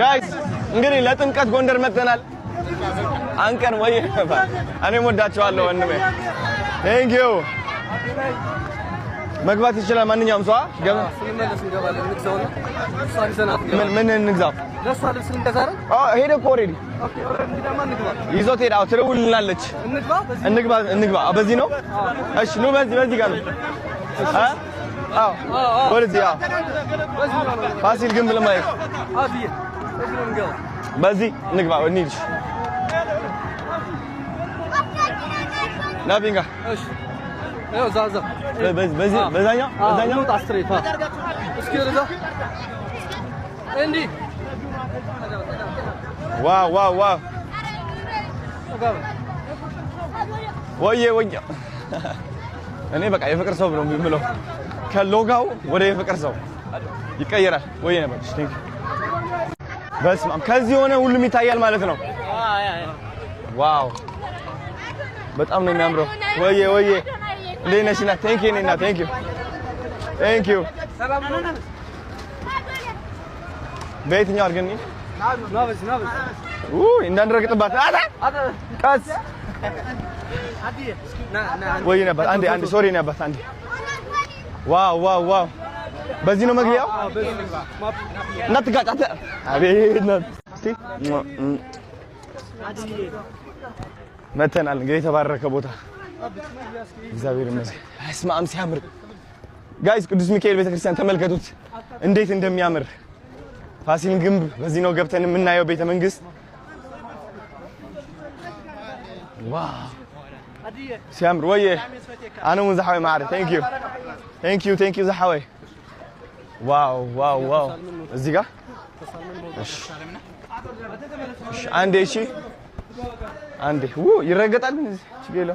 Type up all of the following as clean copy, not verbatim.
ጋይስ እንግዲህ ለጥምቀት ጎንደር መጥተናል አንቀን ወይ እኔም ወዳቸዋለሁ ወንድሜ ቴንክ ዩ መግባት ይችላል ማንኛውም ሰው ምን እንግዛው ሄደ እኮ ኦሬዲ ይዞት ሄዳ ትደውልልናለች እንግባ በዚህ ነው እሺ ኑ በዚህ ጋር ነው ወደዚህ ፋሲል ግንብ ለማየት በዚህ እንግባ እንሂድ ናቢንጋ እሺ ايوه زازا بزاኛው ታስትሬት እስኪ ወደዛ እንዲ ዋው ወየ እኔ በቃ የፍቅር ሰው ነው የሚለው ከሎጋው ወደ የፍቅር ሰው ይቀየራል ወየ ነበር ቲንክ በስማም ከዚህ ሆነ ሁሉም ይታያል ማለት ነው ዋው በጣም ነው የሚያምረው ወየ ለነሽና ቴንክ ዩ ኒና ቴንክ ዩ በየትኛው አድርገን ናበስ እንዳንረግጥባት ቀስ ወይ ነበር አንዴ ሶሪ ነበር አንዴ ዋው በዚህ ነው መግቢያው እናትጋጫተ አቤት ነው እስቲ መተናል እንግዲህ የተባረከ ቦታ እግዚአብሔር ይመስገን አስማም ሲያምር ጋይስ ቅዱስ ሚካኤል ቤተክርስቲያን ተመልከቱት እንዴት እንደሚያምር ፋሲል ግንብ በዚህ ነው ገብተን የምናየው ቤተ መንግስት ዋው ሲያምር ወይ አነ ሙዛሐዊ ማዕረ ቴንክ ዩ ዘሐዊ ዋው እዚህ ጋር እሺ አንዴ ይረገጣል እዚህ ችግር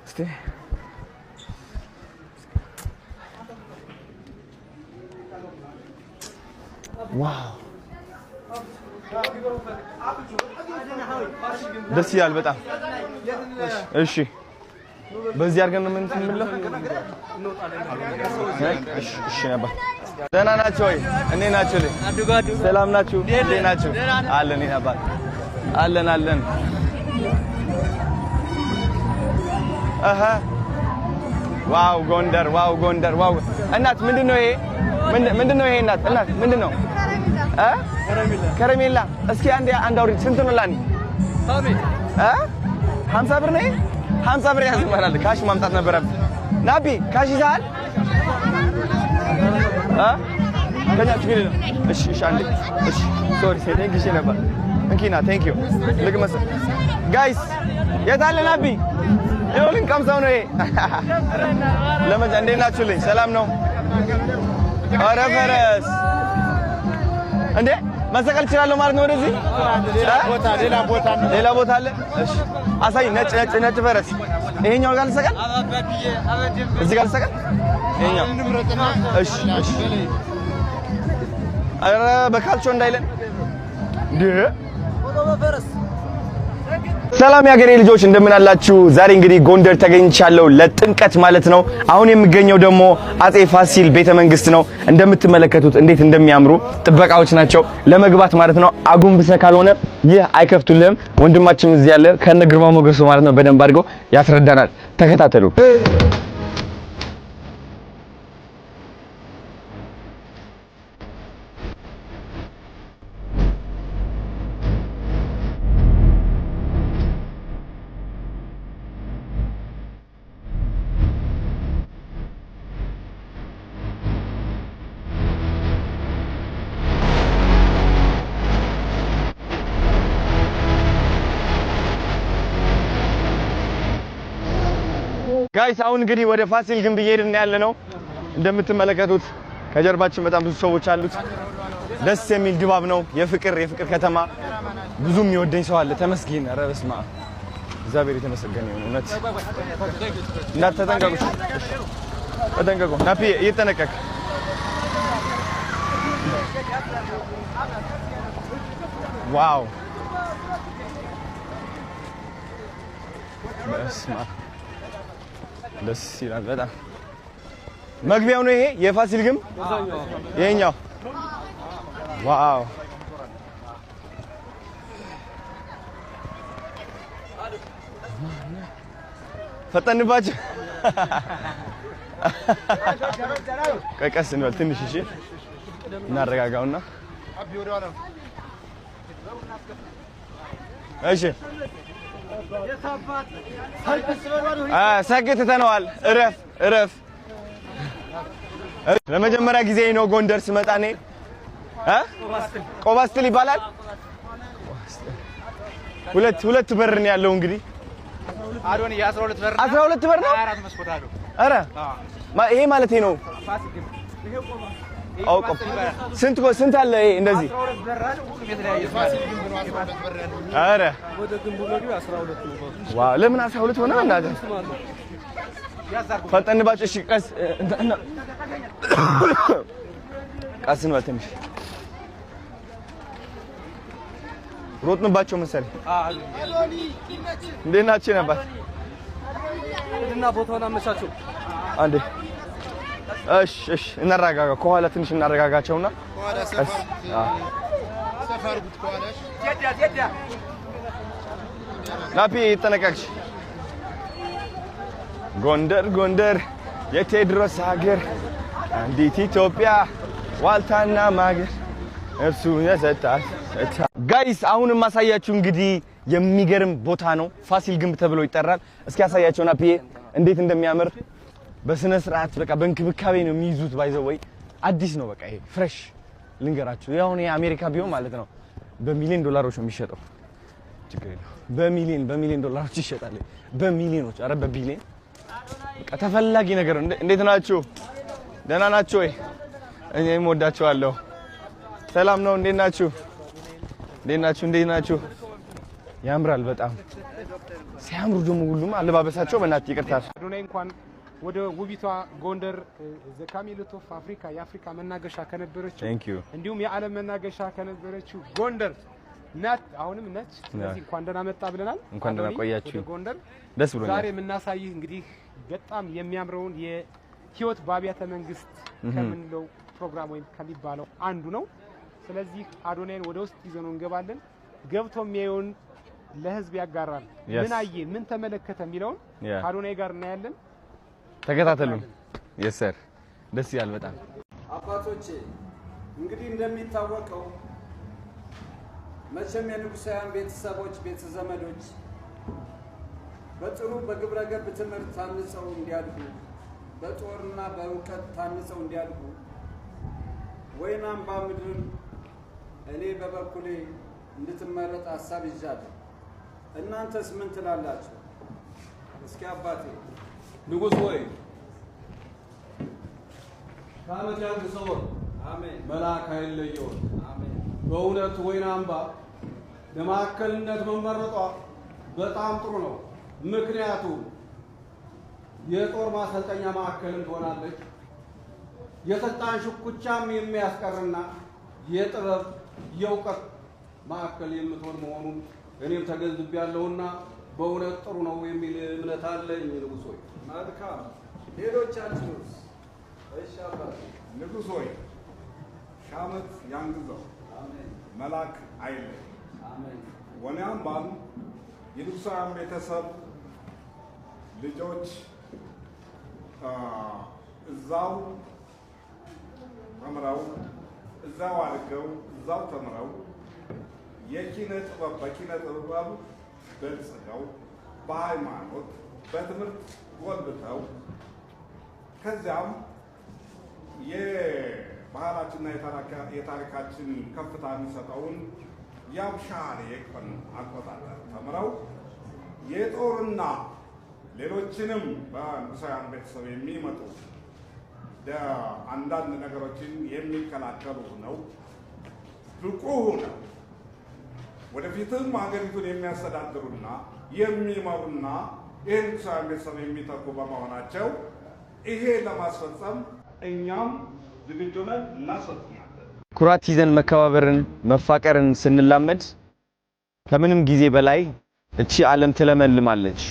እስቲ ዋው ደስ ይላል በጣም እሺ በዚህ አድርገን ምን እንምለው እሺ ነበር ደህና ናችሁ ወይ እኔ ናችሁ ልኝ ሰላም ናችሁ እንዴ ናችሁ አለን ይናባል አለን ዋው ጎንደር እናት ምንድነው ይሄ እናት ምንድነው ከረሜላ እስኪ አንድ አውሪ ስንት ነው ላኒ 50 ብር ነው 50 ብር ያዝማራል ካሽ ማምጣት ነበረብኝ ናቢ ካሽ ይዛል ከኛ ችግር ነው እሺ አንዴ እሺ ሶሪ ቴንክ ዩ ነበር እንኪና ቴንክ ዩ ልግመስ ጋይስ የታለ ናቢ ይሁን ቀምሰው ነው ይሄ ለመጃ እንዴት ናችሁልኝ ሰላም ነው ኧረ ፈረስ እንዴ መሰቀል ይችላል ማለት ነው ወደዚህ ሌላ ቦታ አለ እሺ አሳይ ነጭ ፈረስ ይሄኛው ጋር ልሰቀል እዚህ ጋር ልሰቀል ይሄኛው እሺ ኧረ በካልቾ እንዳይለን እንዴ ፈረስ ሰላም ያገሬ ልጆች እንደምን አላችሁ ዛሬ እንግዲህ ጎንደር ተገኝቻለሁ ለጥምቀት ማለት ነው አሁን የሚገኘው ደግሞ አጼ ፋሲል ቤተመንግስት ነው እንደምትመለከቱት እንዴት እንደሚያምሩ ጥበቃዎች ናቸው ለመግባት ማለት ነው አጉንብሰ ካልሆነ ይህ አይከፍቱልህም ወንድማችን እዚህ ያለ ከነ ግርማ ሞገሱ ማለት ነው በደንብ አድርገው ያስረዳናል ተከታተሉ ጋይስ አሁን እንግዲህ ወደ ፋሲል ግንብ እየሄድን ያለ ነው እንደምትመለከቱት ከጀርባችን በጣም ብዙ ሰዎች አሉት ደስ የሚል ድባብ ነው የፍቅር ከተማ ብዙም ይወደኝ ሰው አለ ተመስገን ኧረ በስመ አብ እግዚአብሔር የተመሰገነ ይሁን እውነት ተጠንቀቁ ናፒ እየተነቀቅ ዋው በስመ አብ ደስ ይላል በጣም መግቢያው ነው ይሄ የፋሲል ግንብ ይሄኛው ዋው ፈጠንባችሁ ቀቀስ ነው ትንሽ እሺ እናረጋጋውና እሺ ሰግጥ ተነዋል እረፍ ለመጀመሪያ ጊዜ ነው ጎንደር ስመጣ ነኝ ቆባስትል ይባላል ሁለት በር ነው ያለው እንግዲህ አዶኒ የ12 በር 12 በር ነው 24 መስኮት አለው አረ ይሄ ማለት ነው አውቆ ስንት አለ ይሄ እንደዚህ 12 በር አለ ሁሉም የተለያየ አረ ወደ ግንቡ ነው 12 ነው ዋው ለምን 12 ሆነ እናት ፈጠንባጭ እሺ ቀስ ነው ትንሽ ሮጥንባቸው መሰለኝ እንዴት ናችሁ ነበር እና ቦታውን አመቻቸው አንዴ እሺ እናረጋጋ ከኋላ ትንሽ እናረጋጋቸውና ሰፈርጉት ከኋላሽ ጀዳ ናፒ ተነቀቅሽ ጎንደር የቴድሮስ ሀገር አንዲት ኢትዮጵያ ዋልታና ማገር እርሱ የሰጣት ጋይስ አሁንም ማሳያችሁ እንግዲህ የሚገርም ቦታ ነው ፋሲል ግንብ ተብሎ ይጠራል እስኪ ያሳያቸውና ፒ እንዴት እንደሚያምር በስነ ስርዓት በቃ በእንክብካቤ ነው የሚይዙት ባይዘው ወይ አዲስ ነው በቃ ይሄ ፍሬሽ ልንገራችሁ ያው ነው የአሜሪካ ቢሆን ማለት ነው በሚሊዮን ዶላሮች ነው የሚሸጠው ችግር የለው በሚሊዮን ዶላሮች ይሸጣል በሚሊዮኖች አረ በቢሊዮን በቃ ተፈላጊ ነገር እንዴት ናችሁ ደህና ናችሁ ወይ እኔም ወዳችኋለሁ ሰላም ነው እንዴት ናችሁ ያምራል በጣም ሲያምሩ ደግሞ ሁሉም አለባበሳቸው በእናት ይቅርታል አዶናይ እንኳን ወደ ውቢቷ ጎንደር ዘ ካሚል ኦፍ አፍሪካ የአፍሪካ መናገሻ ከነበረችው እንዲሁም የዓለም መናገሻ ከነበረችው ጎንደር ናት አሁንም ነች ስለዚህ እንኳን ደህና መጣ ብለናል እንኳን ደህና ቆያችሁ ጎንደር ደስ ብሎኛል ዛሬ የምናሳይህ እንግዲህ በጣም የሚያምረውን የህይወት ባቢያተ መንግስት ከምንለው ፕሮግራም ወይም ከሚባለው አንዱ ነው ስለዚህ አዶናይን ወደ ውስጥ ይዘነው እንገባለን ገብቶ የሚያዩን ለህዝብ ያጋራል ምን አየ ምን ተመለከተ የሚለውን አዶናይ ጋር እናያለን ተከታተሉን yes sir ደስ ይላል በጣም አባቶቼ እንግዲህ እንደሚታወቀው መቼም የንጉሳውያን ቤተሰቦች ቤተዘመዶች በጥሩ በግብረ ገብ ትምህርት ታንጸው እንዲያድጉ በጦርና በእውቀት ታንጸው እንዲያድጉ ወይን አምባ ምድር እኔ በበኩሌ እንድትመረጥ ሐሳብ ይዣለሁ እናንተስ ምን ትላላችሁ እስኪ አባቴ ንጉስ ሆይ ካመት ያንግሰው አሜን መልአክ አይለየው አሜን በእውነት ወይን አምባ ለማዕከልነት መመረጧ በጣም ጥሩ ነው ምክንያቱም የጦር ማሰልጠኛ ማዕከልም ትሆናለች የስልጣን ሽኩቻም የሚያስቀርና የጥበብ የእውቀት ማዕከል የምትሆን መሆኑን እኔም ተገንዝቤያለሁና በእውነት ጥሩ ነው የሚል እምነት አለኝ ንጉስ ሆይ መልካም ሌሎቻችሁስ እሺ አባቴ ንጉስ ሆይ ሻመት ያንግዘው አሜን መልአክ አይለይ አሜን ወይን አምባም የንጉሳውያን ቤተሰብ ልጆች እዛው ተምረው እዛው አድገው እዛው ተምረው በኪነ ጥበብ በልጽገው በሃይማኖት በትምህርት ጎልብተው ከዚያም የባህላችንና የታሪካችን ከፍታ የሚሰጠውን የአብሻሬ ቀን አቆጣጠር ተምረው የጦርና ሌሎችንም በንጉሳውያን ቤተሰብ የሚመጡ አንዳንድ ነገሮችን የሚከላከሉ ነው ብቁ ነው ወደፊትም ሀገሪቱን የሚያስተዳድሩና የሚመሩና ይህን ንጉሳውያን ቤተሰብ የሚተኩ በመሆናቸው ይሄ ለማስፈጸም እኛም ዝግጁ ነን እናስፈጽማለን ኩራት ይዘን መከባበርን መፋቀርን ስንላመድ ከምንም ጊዜ በላይ እቺ ዓለም ትለመልማለች